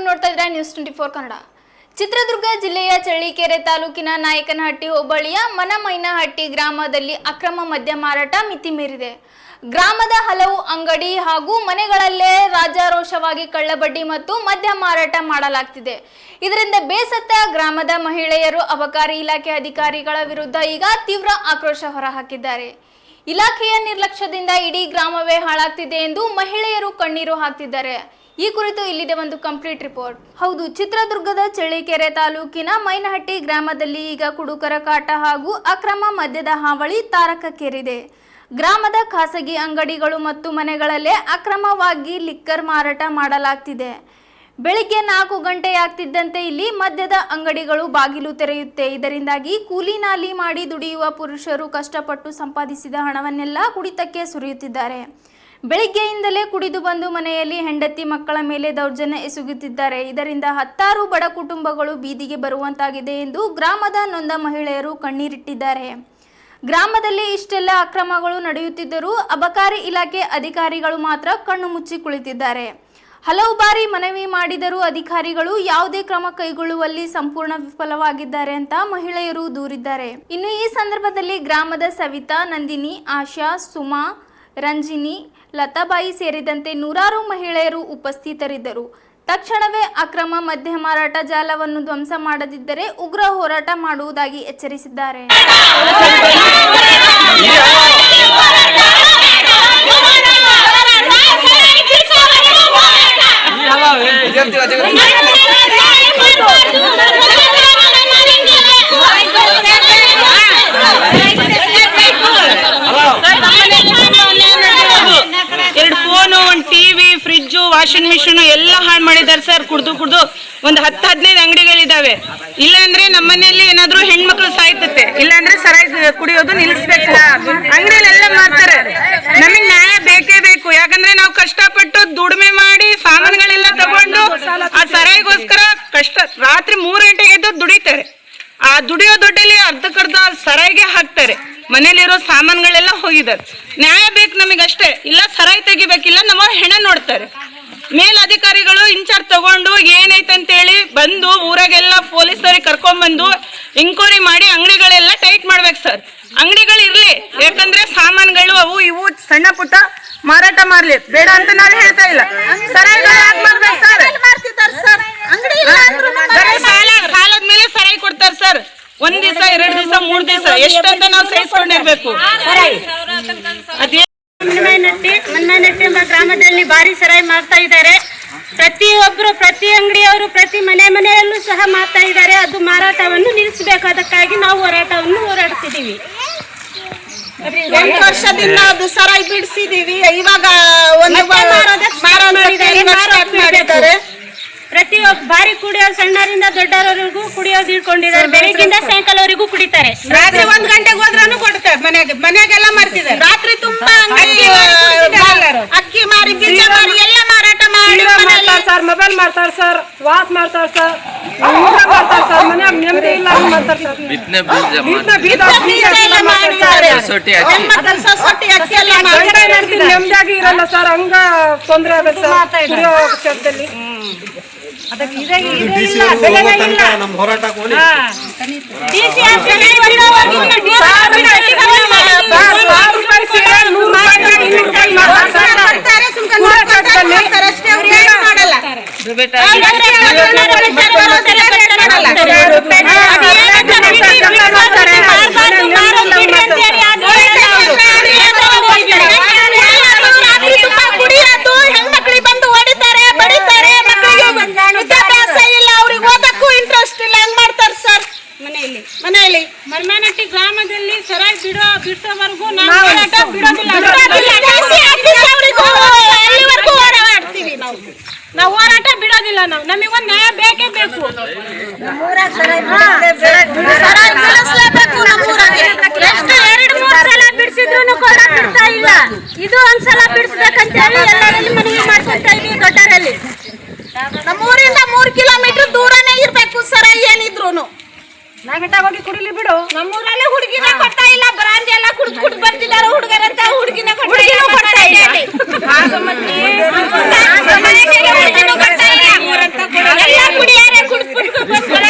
ನೋಡ್ತಾ ಇದ್ರೆ ನ್ಯೂಸ್ 24 ಕನ್ನಡ. ಚಿತ್ರದುರ್ಗ ಜಿಲ್ಲೆಯ ಚಳ್ಳಕೆರೆ ತಾಲೂಕಿನ ನಾಯಕನಹಟ್ಟಿ ಹೋಬಳಿಯ ಮನಮೈನಹಟ್ಟಿ ಗ್ರಾಮದಲ್ಲಿ ಅಕ್ರಮ ಮದ್ಯ ಮಾರಾಟ ಮಿತಿ ಮೀರಿದೆ. ಗ್ರಾಮದ ಹಲವು ಅಂಗಡಿ ಹಾಗೂ ಮನೆಗಳಲ್ಲೇ ರಾಜಾರೋಷವಾಗಿ ಕಳ್ಳಬಡ್ಡಿ ಮತ್ತು ಮದ್ಯ ಮಾರಾಟ ಮಾಡಲಾಗ್ತಿದೆ. ಇದರಿಂದ ಬೇಸತ್ತ ಗ್ರಾಮದ ಮಹಿಳೆಯರು ಅಬಕಾರಿ ಇಲಾಖೆ ಅಧಿಕಾರಿಗಳ ವಿರುದ್ಧ ಈಗ ತೀವ್ರ ಆಕ್ರೋಶ ಹೊರಹಾಕಿದ್ದಾರೆ. ಇಲಾಖೆಯ ನಿರ್ಲಕ್ಷ್ಯದಿಂದ ಇಡೀ ಗ್ರಾಮವೇ ಹಾಳಾಗ್ತಿದೆ ಎಂದು ಮಹಿಳೆಯರು ಕಣ್ಣೀರು ಹಾಕ್ತಿದ್ದಾರೆ. ಈ ಕುರಿತು ಇಲ್ಲಿದೆ ಒಂದು ಕಂಪ್ಲೀಟ್ ರಿಪೋರ್ಟ್. ಹೌದು, ಚಿತ್ರದುರ್ಗದ ಚಳ್ಳಕೆರೆ ತಾಲೂಕಿನ ಮೈನಹಟ್ಟಿ ಗ್ರಾಮದಲ್ಲಿ ಈಗ ಕುಡುಕರ ಕಾಟ ಹಾಗೂ ಅಕ್ರಮ ಮದ್ಯದ ಹಾವಳಿ ತಾರಕಕ್ಕೇರಿದೆ. ಗ್ರಾಮದ ಖಾಸಗಿ ಅಂಗಡಿಗಳು ಮತ್ತು ಮನೆಗಳಲ್ಲೇ ಅಕ್ರಮವಾಗಿ ಲಿಕ್ಕರ್ ಮಾರಾಟ ಮಾಡಲಾಗ್ತಿದೆ. ಬೆಳಿಗ್ಗೆ 4 ಗಂಟೆಯಾಗ್ತಿದ್ದಂತೆ ಇಲ್ಲಿ ಮದ್ಯದ ಅಂಗಡಿಗಳು ಬಾಗಿಲು ತೆರೆಯುತ್ತೆ. ಇದರಿಂದಾಗಿ ಕೂಲಿ ನಾಲಿ ಮಾಡಿ ದುಡಿಯುವ ಪುರುಷರು ಕಷ್ಟಪಟ್ಟು ಸಂಪಾದಿಸಿದ ಹಣವನ್ನೆಲ್ಲ ಕುಡಿತಕ್ಕೆ ಸುರಿಯುತ್ತಿದ್ದಾರೆ. ಬೆಳಿಗ್ಗೆಯಿಂದಲೇ ಕುಡಿದು ಬಂದು ಮನೆಯಲ್ಲಿ ಹೆಂಡತಿ ಮಕ್ಕಳ ಮೇಲೆ ದೌರ್ಜನ್ಯ ಎಸಗುತ್ತಿದ್ದಾರೆ. ಇದರಿಂದ 10 ಬಡ ಕುಟುಂಬಗಳು ಬೀದಿಗೆ ಬರುವಂತಾಗಿದೆ ಎಂದು ಗ್ರಾಮದ ನೊಂದ ಮಹಿಳೆಯರು ಕಣ್ಣೀರಿಟ್ಟಿದ್ದಾರೆ. ಗ್ರಾಮದಲ್ಲಿ ಇಷ್ಟೆಲ್ಲ ಅಕ್ರಮಗಳು ನಡೆಯುತ್ತಿದ್ದರೂ ಅಬಕಾರಿ ಇಲಾಖೆ ಅಧಿಕಾರಿಗಳು ಮಾತ್ರ ಕಣ್ಣು ಮುಚ್ಚಿ ಕುಳಿತಿದ್ದಾರೆ. ಹಲವು ಬಾರಿ ಮನವಿ ಮಾಡಿದರೂ ಅಧಿಕಾರಿಗಳು ಯಾವುದೇ ಕ್ರಮ ಕೈಗೊಳ್ಳುವಲ್ಲಿ ಸಂಪೂರ್ಣ ವಿಫಲವಾಗಿದ್ದಾರೆ ಅಂತ ಮಹಿಳೆಯರು ದೂರಿದ್ದಾರೆ. ಇನ್ನು ಈ ಸಂದರ್ಭದಲ್ಲಿ ಗ್ರಾಮದ ಸವಿತಾ, ನಂದಿನಿ, ಆಶಾ, ಸುಮಾ, ರಂಜಿನಿ, ಲತಾಬಾಯಿ ಸೇರಿದಂತೆ 100 ಮಹಿಳೆಯರು ಉಪಸ್ಥಿತರಿದ್ದರು. ತಕ್ಷಣವೇ ಅಕ್ರಮ ಮದ್ಯ ಮಾರಾಟ ಜಾಲವನ್ನು ಧ್ವಂಸ ಮಾಡದಿದ್ದರೆ ಉಗ್ರ ಹೋರಾಟ ಮಾಡುವುದಾಗಿ ಎಚ್ಚರಿಸಿದ್ದಾರೆ. ಫ್ರಿಡ್ಜು, ವಾಷಿಂಗ್ ಮಿಷಿನ್ ಎಲ್ಲ ಹಾಳು ಮಾಡಿದ್ದಾರೆ ಸರ್. ಕುಡ್ದು ಒಂದು 10-15 ಅಂಗಡಿಗಳಿದಾವೆ. ಇಲ್ಲಾಂದ್ರೆ ನಮ್ಮ ಮನೆಯಲ್ಲಿ ಏನಾದ್ರು ಹೆಣ್ಮಕ್ಳು ಸಾಯ್ತತೆ, ಇಲ್ಲಾಂದ್ರೆ ಸರಾಯಿ ಕುಡಿಯೋದು ನಿಲ್ಲಿಸ್ಬೇಕು. ಅಂಗಡಿಯಲ್ಲೆಲ್ಲ ಮಾಡ್ತಾರೆ. ನಮಗೆ ನ್ಯಾಯ ಬೇಕೇ ಬೇಕು. ಯಾಕಂದ್ರೆ ನಾವು ಕಷ್ಟಪಟ್ಟು ದುಡಿಮೆ ಮಾಡಿ ಸಾಮಾನುಗಳೆಲ್ಲ ತಗೊಂಡು ಆ ಸರಾಯಿಗೋಸ್ಕರ ರಾತ್ರಿ 3 ಗಂಟೆಗೆ ಎದ್ದು ದುಡಿತಾರೆ. ಆ ದುಡಿಯೋ ದುಡ್ಡಲ್ಲಿ ಅರ್ಧಕ್ಕರ್ಧ ಸರಾಯಿಗೆ ಹಾಕ್ತಾರೆ. ಮನೇಲಿರೋ ಸಾಮಾನುಗಳೆಲ್ಲ ಹೋಗಿದ್ದಾರೆ. ನ್ಯಾಯ ಬೇಕು ನಮಗಷ್ಟೇ. ಇಲ್ಲ ಸರಾಯಿ ತೆಗಿಬೇಕಿಲ್ಲ, ನಮ್ಮ ಹೆಣ ನೋಡ್ತಾರೆ. ಮೇಲಧಿಕಾರಿಗಳು ಇನ್ಚಾರ್ಜ್ ತಗೊಂಡು ಏನೈತೆ ಅಂತೇಳಿ ಬಂದು ಊರಾಗೆಲ್ಲ ಪೊಲೀಸರಿಗೆ ಕರ್ಕೊಂಡ್ಬಂದು ಎಂಕ್ವೈರಿ ಮಾಡಿ ಅಂಗಡಿಗಳೆಲ್ಲ ಟೈಟ್ ಮಾಡ್ಬೇಕು ಸರ್. ಅಂಗಡಿಗಳು ಇರ್ಲಿ, ಯಾಕಂದ್ರೆ ಸಾಮಾನುಗಳು ಅವು ಇವು ಸಣ್ಣ ಪುಟ್ಟ ಮಾರಾಟ ಮಾಡ್ಲಿ, ಬೇಡ ಅಂತ ನಾವು ಹೇಳ್ತಾ ಇಲ್ಲ. ಸರಾಯಿಗಳು ಯಾಕೆ ಮಾಡ್ಬೇಕು ಸರ್? ಸಾಲದ ಮೇಲೆ ಸರಾಯಿ ಕೊಡ್ತಾರೆ ಸರ್. 1 ದಿವಸ, 2 ದಿವಸ, 3 ದಿವಸ ಎಷ್ಟಂತ ನಾವು ಸಹಿಸ್ಕೊಂಡಿರ್ಬೇಕು. ಮನ್ನನಟ್ಟಿ ಎಂಬ ಗ್ರಾಮದಲ್ಲಿ ಭಾರಿ ಸರಾಯಿ ಮಾಡ್ತಾ ಇದ್ದಾರೆ. ಪ್ರತಿಯೊಬ್ಬರು, ಪ್ರತಿ ಅಂಗಡಿಯವರು, ಪ್ರತಿ ಮನೆಯಲ್ಲೂ ಸಹ ಮಾಡ್ತಾ ಇದ್ದಾರೆ. ಅದು ಮಾರಾಟವನ್ನು ನಿಲ್ಲಿಸಬೇಕು. ಅದಕ್ಕಾಗಿ ನಾವು ಹೋರಾಡ್ತಿದ್ದೀವಿ. 8 ವರ್ಷದಿಂದ ಅದು ಸರಾಯಿ ಬಿಡಿಸಿದೀವಿ. ಇವಾಗ ಪ್ರತಿಯೊಬ್ಬ ಬಾರಿ ಕುಡಿಯೋರು ಸಣ್ಣರಿಂದ ದೊಡ್ಡವರಿಗೂ ಕುಡಿಯೋದು ಇಟ್ಕೊಂಡಿದ್ದಾರೆ. ಬೆಳಗ್ಗಿಂದ ಸಾಯಂಕಾಲವರೆಗೂ ಕುಡಿತಾರೆ. ರಾತ್ರಿ 1 ಗಂಟೆಗೆ ಹೋದ್ರೂ ಕೊಡ್ತಾರೆ. ಮನೆಗೆಲ್ಲ ಮಾಡ್ತಿದ್ದಾರೆ. ರಾತ್ರಿ ತುಂಬಾ ಅಕ್ಕಿ ಮಾರಿ, ಬೀಜ ಮಾರಿ ಎಲ್ಲ ಮಾರಾಟ ಮಾಡಿ ಸರ್. ಮೊಬೈಲ್ ಮಾಡ್ತಾರೆ ಸರ್, ವಾಚ್ ಮಾಡ್ತಾರೆ ಸರ್, ಮಾಡ್ತಾರೆ ಸರ್. ಮನ್ಯಾಗ ನೆಮ್ಮದಿ ಇಲ್ಲ ಮಾಡ್ತಾರೆ ಸರ್. ನೆಮ್ಮದಿಯಾಗಿ ಇರಲ್ಲ ಸರ್. ಹಂಗ ತೊಂದರೆ ಆಗುತ್ತೆ ಸರ್. ನಮ್ಮ ಹೋರಾಟ ಮನ್ನನಟ್ಟಿ ಗ್ರಾಮದಲ್ಲಿ ಸರಾಯಿ ಬಿಡಿಸೋವರೆಗೂ ನಾವು ಹೋರಾಟ ಬಿಡೋದಿಲ್ಲ. ನಾವು ಹೋರಾಟ ಬಿಡೋದಿಲ್ಲ. ನಮಗೆ ಒಂದು ನ್ಯಾಯ ಬೇಕೇ ಬೇಕು. ಸರಾಯಿ ಬಿಡಿಸಲೇಬೇಕು. 2-3 ಸಲ ಬಿಡಿಸಿದ್ರು ಕೂಡ ಬಿಡ್ತಾ ಇಲ್ಲ. ಇದು ಒಂದ್ಸಲ ಬಿಡಿಸ್ಬೇಕಂತ ಹೇಳಿ ಎಲ್ಲರಲ್ಲಿ ಮನವಿ ಮಾಡ್ಕೊತಾ ಇದೀವಿ. ದೊಡ್ಡರಲ್ಲಿ ನಮ್ಮೂರಿಂದ 3 ಕಿಲೋಮೀಟರ್ ದೂರನೇ ಇರ್ಬೇಕು ಸರಾಯಿ ಏನಿದ್ರು. ಹೋಗಿ ಕುಡಿಲಿ ಬಿಡು. ನಮ್ಮೂರಲ್ಲಿ ಹುಡುಗಿನ ಕೊಡ್ತಾ ಇಲ್ಲ. ಬ್ರಾಂದಿ ಎಲ್ಲ ಕುಡ್ದು ಬರ್ತಿದ್ದಾರೆ ಹುಡುಗರಂತ. ಹುಡುಗಿನ ಕೊಡ್ತಾ ಇಲ್ಲ. ಬದುಕೋಕ್ಕೋಸ್ಕರ